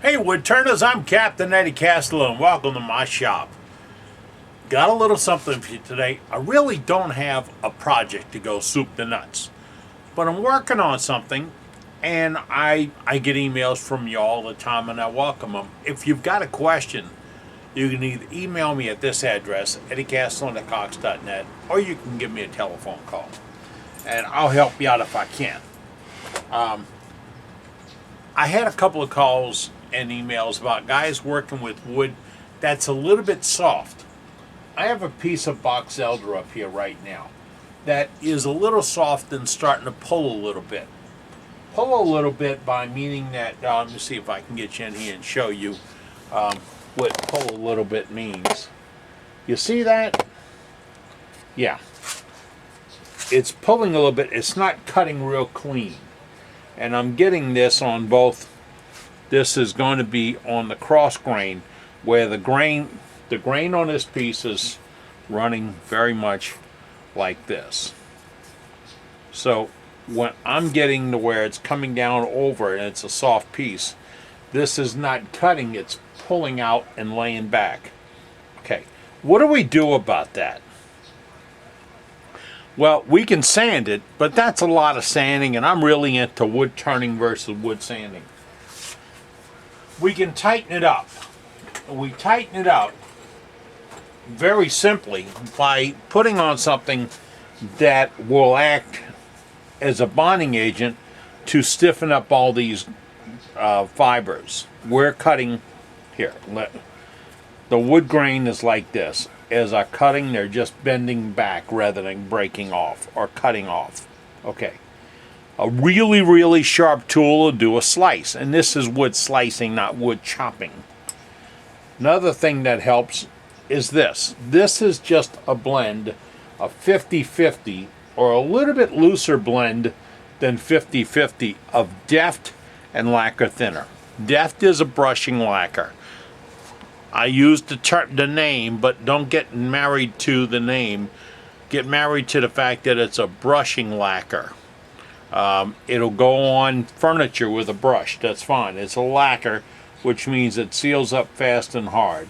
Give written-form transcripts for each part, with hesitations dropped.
Hey Woodturners, I'm Captain Eddie Castle and welcome to my shop. Got a little something for you today. I really don't have a project to go soup to nuts, but I'm working on something and I get emails from you all the time and I welcome them. If you've got a question, you can either email me at this address, eddiecastle@cox.net, or you can give me a telephone call and I'll help you out if I can. I had a couple of calls and emails about guys working with wood that's a little bit soft. I have a piece of box elder up here right now that is a little soft and starting to pull a little bit. Pull a little bit by meaning that, let me see if I can get you in here and show you what pull a little bit means. You see that? Yeah. It's pulling a little bit. It's not cutting real clean. And I'm getting this on both. This is going to be on the cross grain, where the grain on this piece is running very much like this. So when I'm getting to where it's coming down over and it's a soft piece, this is not cutting, it's pulling out and laying back. Okay, what do we do about that? Well, we can sand it, but that's a lot of sanding, and I'm really into wood turning versus wood sanding. We can tighten it up. We tighten it up very simply by putting on something that will act as a bonding agent to stiffen up all these fibers. We're cutting here. The wood grain is like this. As are cutting, they're just bending back rather than breaking off or cutting off. Okay. A really, really sharp tool will do a slice. And this is wood slicing, not wood chopping. Another thing that helps is this. This is just a blend of 50-50 or a little bit looser blend than 50-50 of Deft and lacquer thinner. Deft is a brushing lacquer. I use the name, but don't get married to the name. Get married to the fact that it's a brushing lacquer. It'll go on furniture with a brush. That's fine. It's a lacquer, which means it seals up fast and hard.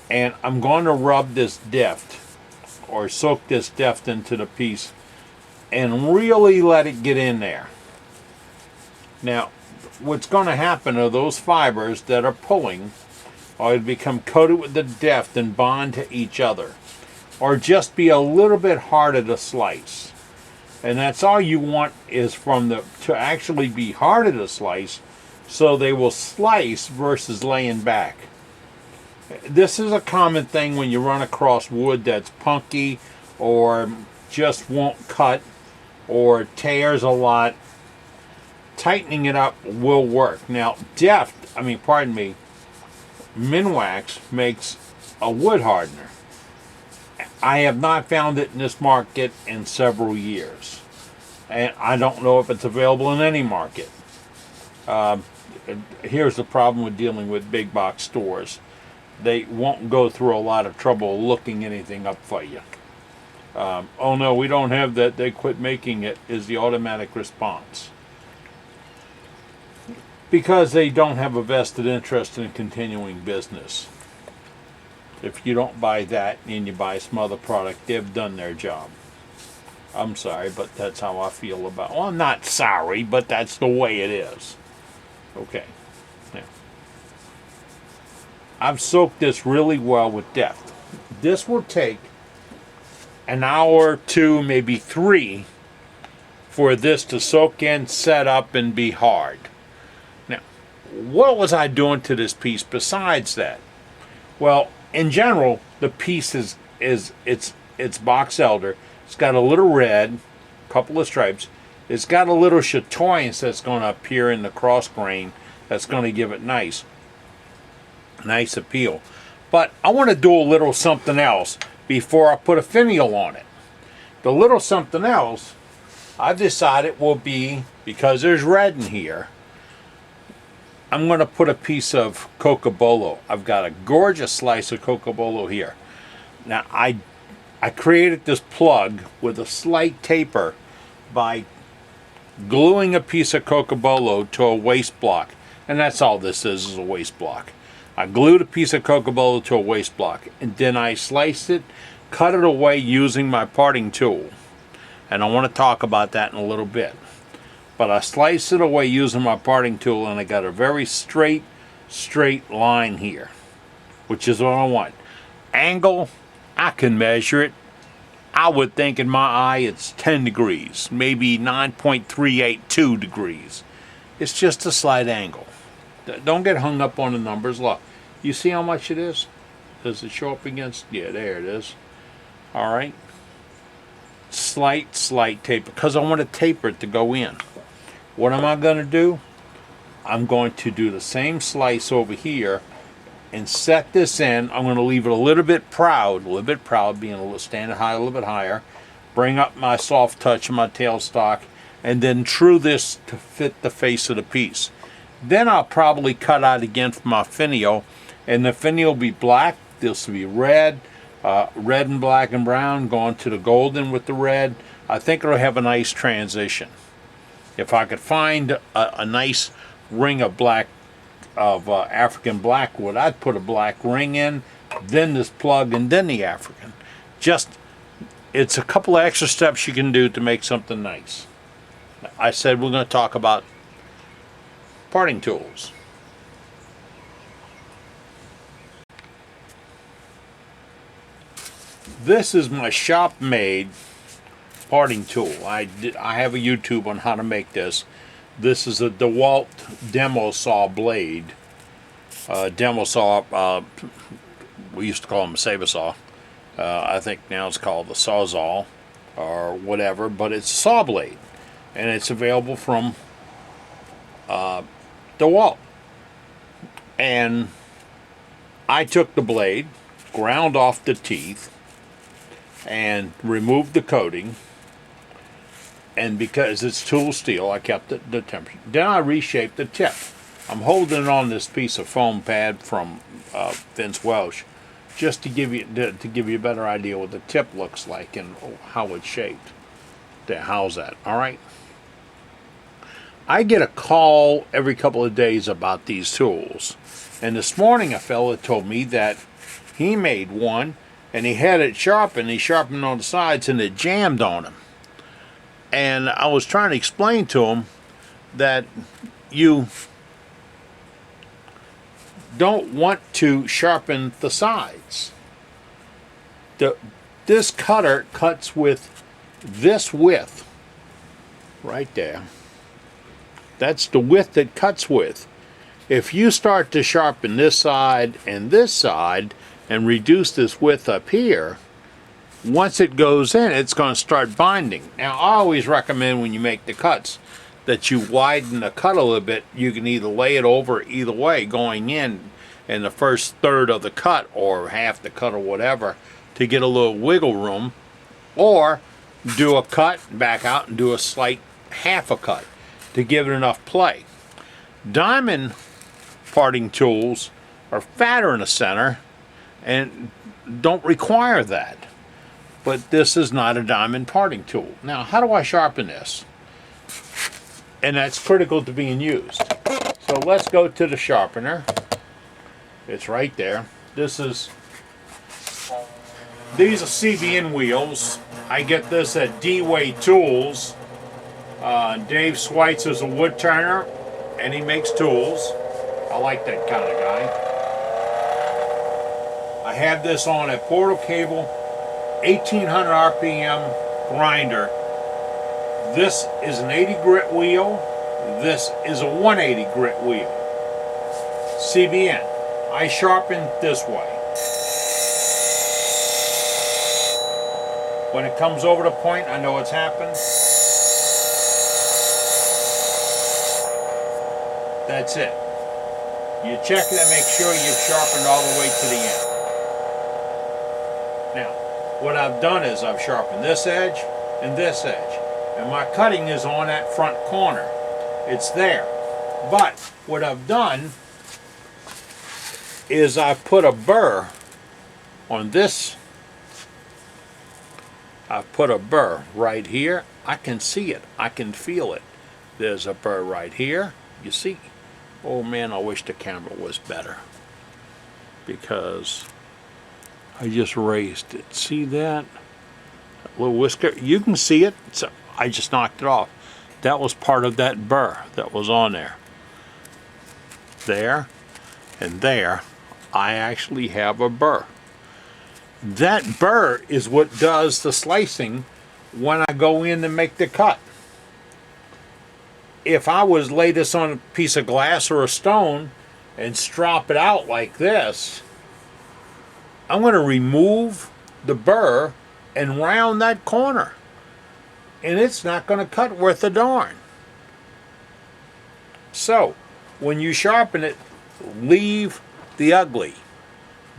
And I'm going to rub this Deft, or soak this Deft into the piece, and really let it get in there. Now, what's going to happen are those fibers that are pulling or it'd become coated with the Deft and bond to each other, or just be a little bit harder to slice. And that's all you want, is to actually be harder to slice, so they will slice versus laying back. This is a common thing when you run across wood that's punky or just won't cut or tears a lot. Tightening it up will work. Now, Minwax makes a wood hardener. I have not found it in this market in several years. And I don't know if it's available in any market. Here's the problem with dealing with big box stores. They won't go through a lot of trouble looking anything up for you. Oh no, we don't have that, they quit making it, is the automatic response. Because they don't have a vested interest in continuing business. If you don't buy that and you buy some other product, they've done their job. I'm sorry, but that's how I feel about it. Well, I'm not sorry, but that's the way it is. Okay. Now, I've soaked this really well with Deft. This will take an hour, 2, maybe 3 for this to soak in, set up, and be hard. What was I doing to this piece besides that? Well, in general, the piece it's box elder. It's got a little red, a couple of stripes. It's got a little chatoyance that's going to appear in the cross grain. That's going to give it nice appeal. But I want to do a little something else before I put a finial on it. The little something else I've decided will be, because there's red in here, I'm going to put a piece of cocobolo. I've got a gorgeous slice of cocobolo here. Now, I created this plug with a slight taper by gluing a piece of cocobolo to a waste block. And that's all this is a waste block. I glued a piece of Coca-Cola to a waste block, and then I sliced it, cut it away using my parting tool. And I want to talk about that in a little bit. But I sliced it away using my parting tool, and I got a very straight line here, which is what I want. Angle, I can measure it. I would think in my eye it's 10 degrees, maybe 9.382 degrees. It's just a slight angle. Don't get hung up on the numbers. Look, you see how much it is? Does it show up against? Yeah, there it is. All right. Slight taper, because I want to taper it to go in. What am I going to do? I'm going to do the same slice over here and set this in. I'm going to leave it a little bit proud, being a little standing high, a little bit higher. Bring up my soft touch and my tailstock, and then true this to fit the face of the piece. Then I'll probably cut out again for my finial, and the finial will be black. This will be red, red and black and brown, going to the golden with the red. I think it'll have a nice transition. If I could find a nice ring of black, African blackwood, I'd put a black ring in, then this plug, and then the African. It's a couple of extra steps you can do to make something nice. I said we're going to talk about parting tools. This is my shop-made parting tool. I have a YouTube on how to make this. This is a DeWalt demo saw blade. Demo saw, we used to call them a saber saw. I think now it's called the Sawzall or whatever, but it's a saw blade, and it's available from DeWalt. And I took the blade, ground off the teeth, and removed the coating. And because it's tool steel, I kept the temperature. Then I reshaped the tip. I'm holding on this piece of foam pad from Vince Welsh, just to give you a better idea what the tip looks like and how it's shaped. There, how's that? All right. I get a call every couple of days about these tools, and this morning a fella told me that he made one and he had it sharpened. He sharpened on the sides and it jammed on him. And I was trying to explain to him that you don't want to sharpen the sides. This cutter cuts with this width right there. That's the width it cuts with. If you start to sharpen this side and reduce this width up here, once it goes in, it's going to start binding. Now, I always recommend when you make the cuts that you widen the cut a little bit. You can either lay it over either way, going in the first third of the cut or half the cut or whatever, to get a little wiggle room, or do a cut, back out and do a slight half a cut to give it enough play. Diamond parting tools are fatter in the center and don't require that. But this is not a diamond parting tool. Now, how do I sharpen this? And that's critical to being used. So let's go to the sharpener. It's right there. These are CBN wheels. I get this at D-Way Tools. Dave Sweitz is a wood turner, and he makes tools. I like that kind of guy. I have this on a Portal Cable 1800 RPM grinder. This is an 80 grit wheel. This is a 180 grit wheel. CBN. I sharpen this way. When it comes over the point, I know it's happened. That's it. You check it and make sure you've sharpened all the way to the end. Now, what I've done is I've sharpened this edge and this edge. And my cutting is on that front corner. It's there. But what I've done is I've put a burr on this. I've put a burr right here. I can see it. I can feel it. There's a burr right here. You see? Oh man, I wish the camera was better, because I just raised it. See that? That little whisker? You can see it. So I just knocked it off. That was part of that burr that was on there. There and there, I actually have a burr. That burr is what does the slicing when I go in and make the cut. If I was lay this on a piece of glass or a stone and strop it out like this, I'm going to remove the burr and round that corner, and it's not going to cut worth a darn. So when you sharpen it, leave the ugly.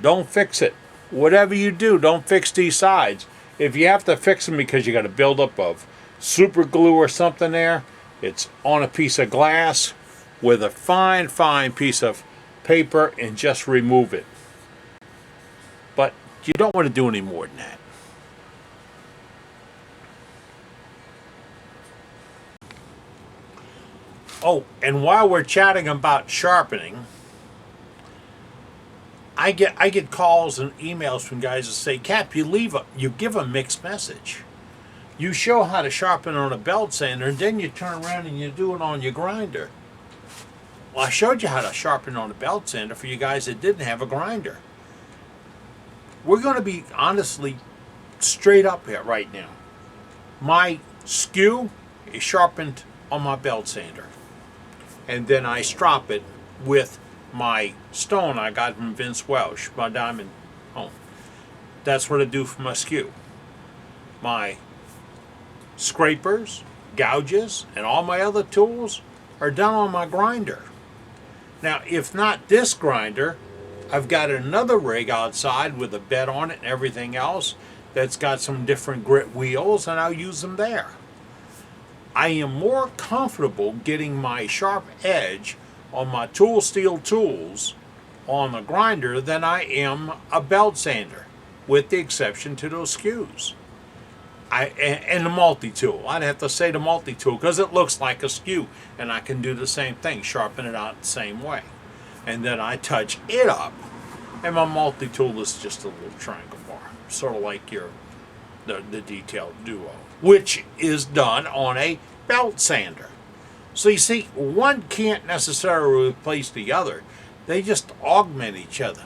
Don't fix it. Whatever you do, don't fix these sides. If you have to fix them because you got a buildup of super glue or something there, it's on a piece of glass with a fine, fine piece of paper, and just remove it. But you don't want to do any more than that. Oh, and while we're chatting about sharpening, I get calls and emails from guys that say, Cap, you give a mixed message. You show how to sharpen on a belt sander, and then you turn around and you do it on your grinder. Well, I showed you how to sharpen on a belt sander for you guys that didn't have a grinder. We're going to be honestly straight up here right now. My skew is sharpened on my belt sander, and then I strop it with my stone I got from Vince Welsh, my diamond home. That's what I do for my skew. My scrapers, gouges, and all my other tools are done on my grinder. Now, if not this grinder, I've got another rig outside with a bed on it and everything else that's got some different grit wheels, and I'll use them there. I am more comfortable getting my sharp edge on my tool steel tools on the grinder than I am a belt sander, with the exception to those skews. And the multi-tool. I'd have to say the multi-tool because it looks like a skew, and I can do the same thing, sharpen it out the same way. And then I touch it up, and my multi-tool is just a little triangle bar, sort of like the detailed duo, which is done on a belt sander. So you see, one can't necessarily replace the other. They just augment each other.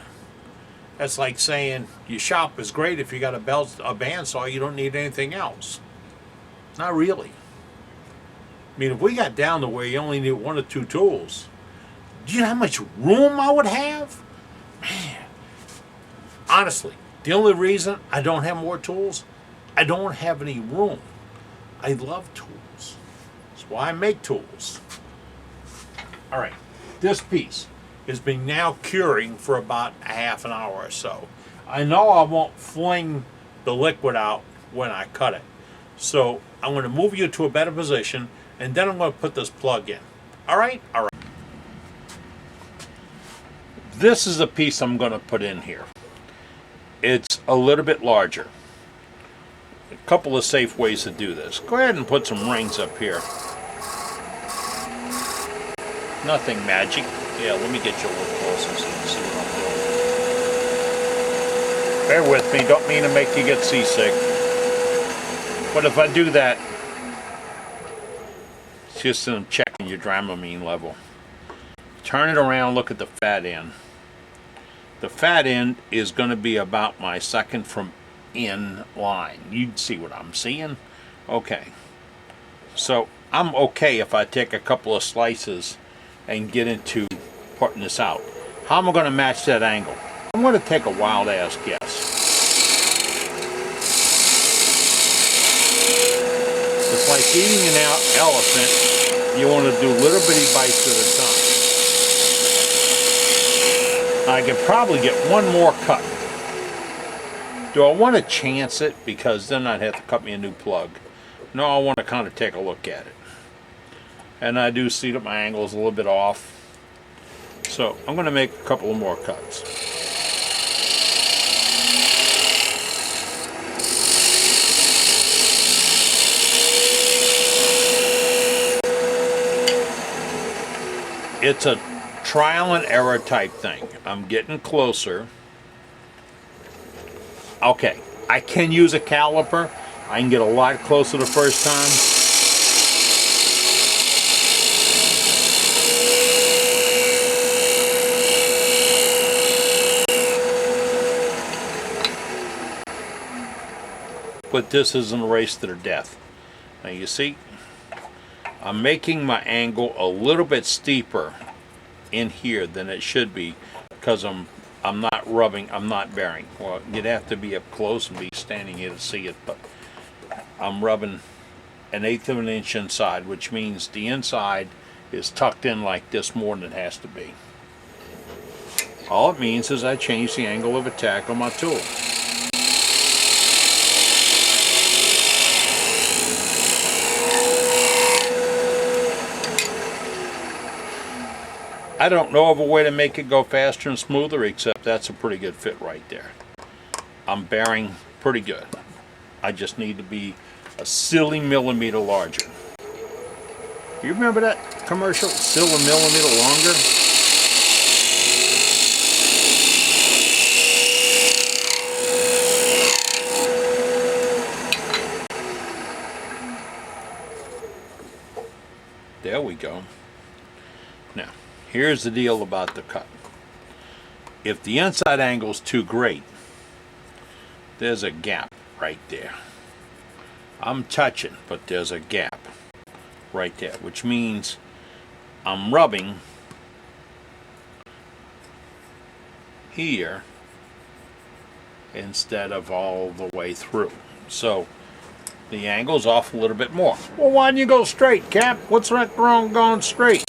That's like saying your shop is great if you got a bandsaw, you don't need anything else. Not really. I mean, if we got down to where you only need one or two tools, do you know how much room I would have? Man. Honestly, the only reason I don't have more tools, I don't have any room. I love tools. That's why I make tools. All right, this piece has been now curing for about a half an hour or so. I know I won't fling the liquid out when I cut it. So I'm going to move you to a better position, and then I'm going to put this plug in. All right? All right. This is the piece I'm going to put in here. It's a little bit larger. A couple of safe ways to do this. Go ahead and put some rings up here. Nothing magic. Yeah, let me get you a little closer so you can see what I'm doing. Bear with me, don't mean to make you get seasick. But if I do that, it's just I'm checking your Dramamine level. Turn it around, look at the fat end. The fat end is going to be about my second from in line. You see what I'm seeing? Okay. So I'm okay if I take a couple of slices and get into putting this out. How am I going to match that angle? I'm going to take a wild ass guess. It's like eating an elephant. You want to do little bitty bites at a time. I can probably get one more cut. Do I want to chance it? Because then I'd have to cut me a new plug. No, I want to kind of take a look at it. And I do see that my angle is a little bit off. So I'm going to make a couple of more cuts. It's a trial and error type thing. I'm getting closer. Okay, I can use a caliper. I can get a lot closer the first time. But this isn't a race to the death. Now you see, I'm making my angle a little bit steeper in here than it should be because I'm not rubbing, I'm not bearing. Well, you'd have to be up close and be standing here to see it, but I'm rubbing 1/8 of an inch inside, which means the inside is tucked in like this more than it has to be. All it means is I change the angle of attack on my tool. I don't know of a way to make it go faster and smoother, except that's a pretty good fit right there. I'm bearing pretty good. I just need to be a silly millimeter larger. You remember that commercial? Still a millimeter longer? There we go. Now, here's the deal about the cut. If the inside angle is too great, there's a gap right there. I'm touching, but there's a gap right there, which means I'm rubbing here instead of all the way through. So the angle's off a little bit more. Well, why didn't you go straight, Cap? What's wrong going straight?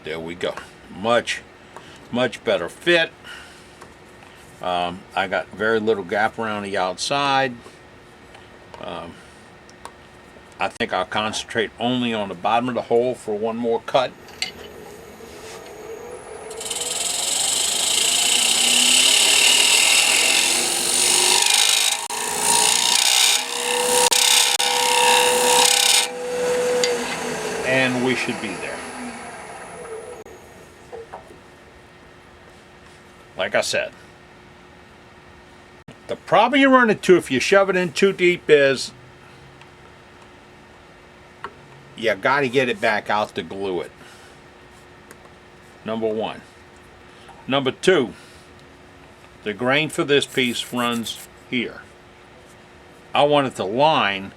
There we go. Much better fit. I got very little gap around the outside. I think I'll concentrate only on the bottom of the hole for one more cut. And we should be there. Like I said, the problem you run into if you shove it in too deep is you got to get it back out to glue it. Number one. Number two, the grain for this piece runs here. I want it to line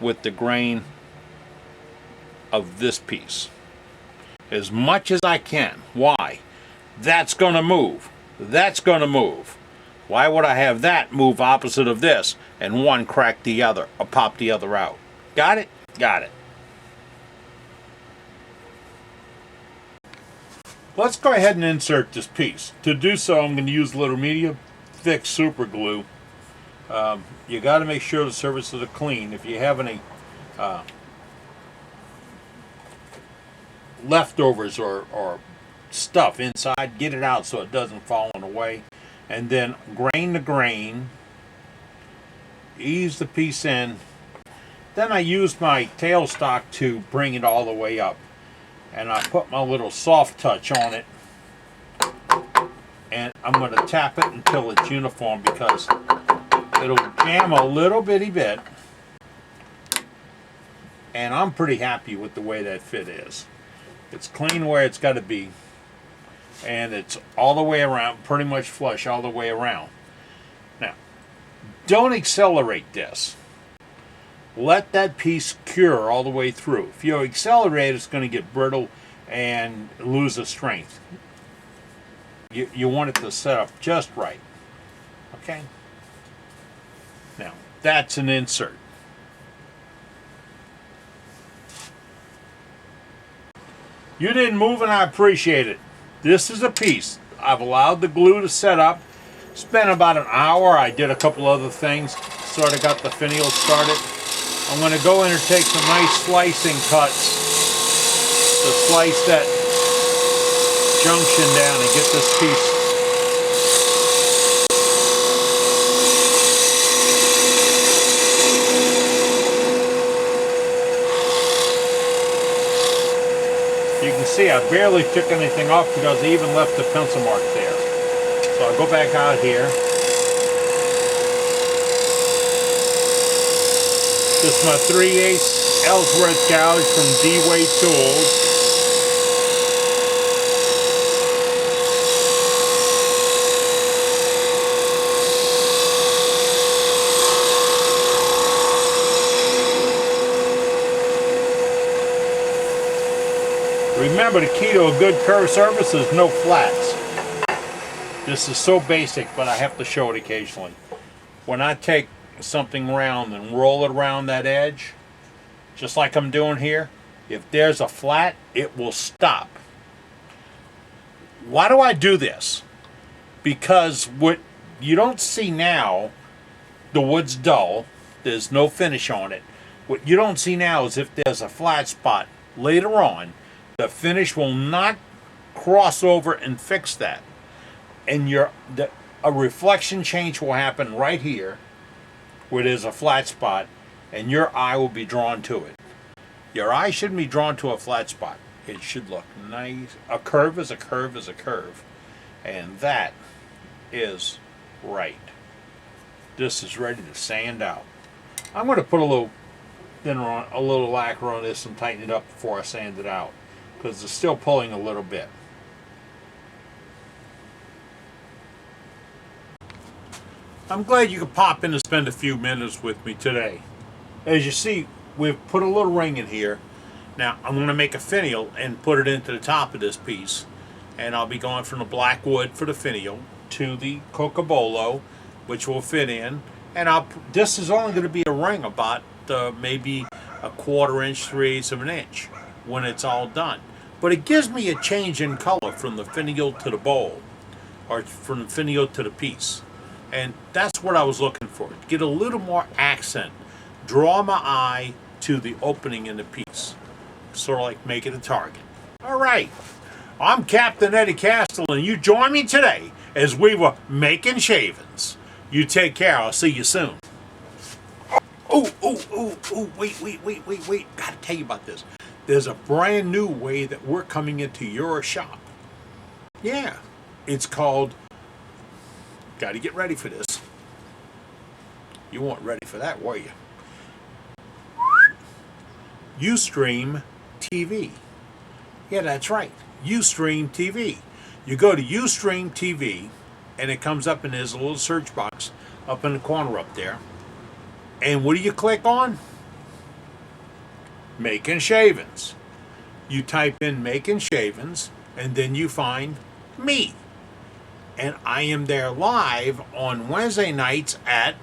with the grain of this piece as much as I can. Why? That's going to move. That's going to move. Why would I have that move opposite of this and one crack the other or pop the other out? Got it? Got it. Let's go ahead and insert this piece. To do so, I'm going to use a little medium thick super glue. You got to make sure the surfaces are clean. If you have any leftovers or stuff inside, get it out so it doesn't fall away. And then grain to grain, ease the piece in. Then I use my tailstock to bring it all the way up. And I put my little soft touch on it. And I'm going to tap it until it's uniform because it'll jam a little bitty bit. And I'm pretty happy with the way that fit is. It's clean where it's got to be. And it's all the way around, pretty much flush all the way around. Now, don't accelerate this. Let that piece cure all the way through. If you accelerate, it's going to get brittle and lose the strength. You want it to set up just right. Okay? Now, that's an insert. You didn't move and I appreciate it. This is a piece. I've allowed the glue to set up. Spent about an hour. I did a couple other things. Sort of got the finial started. I'm going to go in and take some nice slicing cuts to slice that junction down and get this piece. You can see I barely took anything off because I even left the pencil mark there. So I'll go back out here. This is my 3/8 Ellsworth gouge from D-Way Tools. Remember, the key to a good curve surface is no flats. This is so basic, but I have to show it occasionally. When I take something round and roll it around that edge, just like I'm doing here, if there's a flat, it will stop. Why do I do this? Because what you don't see now, the wood's dull, there's no finish on it. What you don't see now is if there's a flat spot later on, the finish will not cross over and fix that. And a reflection change will happen right here where there's a flat spot, and your eye will be drawn to it. Your eye shouldn't be drawn to a flat spot. It should look nice. A curve is a curve is a curve. And that is right. This is ready to sand out. I'm going to put a little thinner on, a little lacquer on this and tighten it up before I sand it out, because it's still pulling a little bit. I'm glad you could pop in and spend a few minutes with me today. As you see, we've put a little ring in here. Now I'm going to make a finial and put it into the top of this piece, and I'll be going from the black wood for the finial to the cocobolo, which will fit in, and this is only going to be a ring about maybe a 1/4 inch, 3/8 of an inch when it's all done. But it gives me a change in color from the finial to the bowl, or from the finial to the piece. And that's what I was looking for. Get a little more accent. Draw my eye to the opening in the piece. Sort of like make it a target. All right. I'm Captain Eddie Castle, and you join me today as we were making shavings. You take care. I'll see you soon. Wait. Gotta tell you about this. There's a brand new way that we're coming into your shop. Yeah. It's called... Got to get ready for this. You weren't ready for that, were you? Ustream TV. Yeah, that's right. Ustream TV. You go to Ustream TV, and it comes up, and there's a little search box up in the corner up there. And what do you click on? Making Shavings. You type in Making Shavings, and then you find me. And I am there live on Wednesday nights at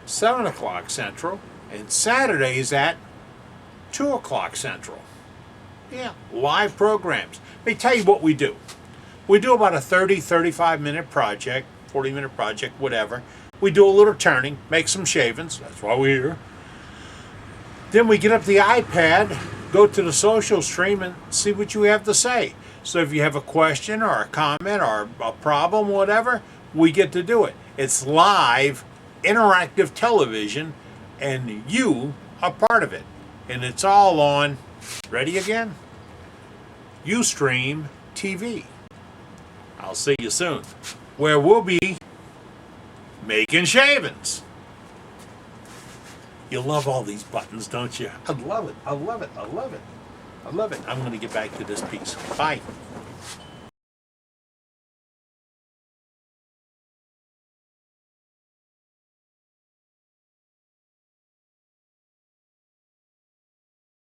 7 o'clock Central, and Saturdays at 2 o'clock Central. Yeah, live programs. Let me tell you what we do. We do about a 35 minute project, 40-minute project, whatever. We do a little turning, make some shavings. That's why we're here. Then we get up the iPad, go to the social stream, and see what you have to say. So if you have a question or a comment or a problem, whatever, we get to do it. It's live, interactive television, and you are part of it. And it's all on, ready again? Ustream TV. I'll see you soon, where we'll be making shavings. You love all these buttons, don't you? I love it. I'm going to get back to this piece. Bye.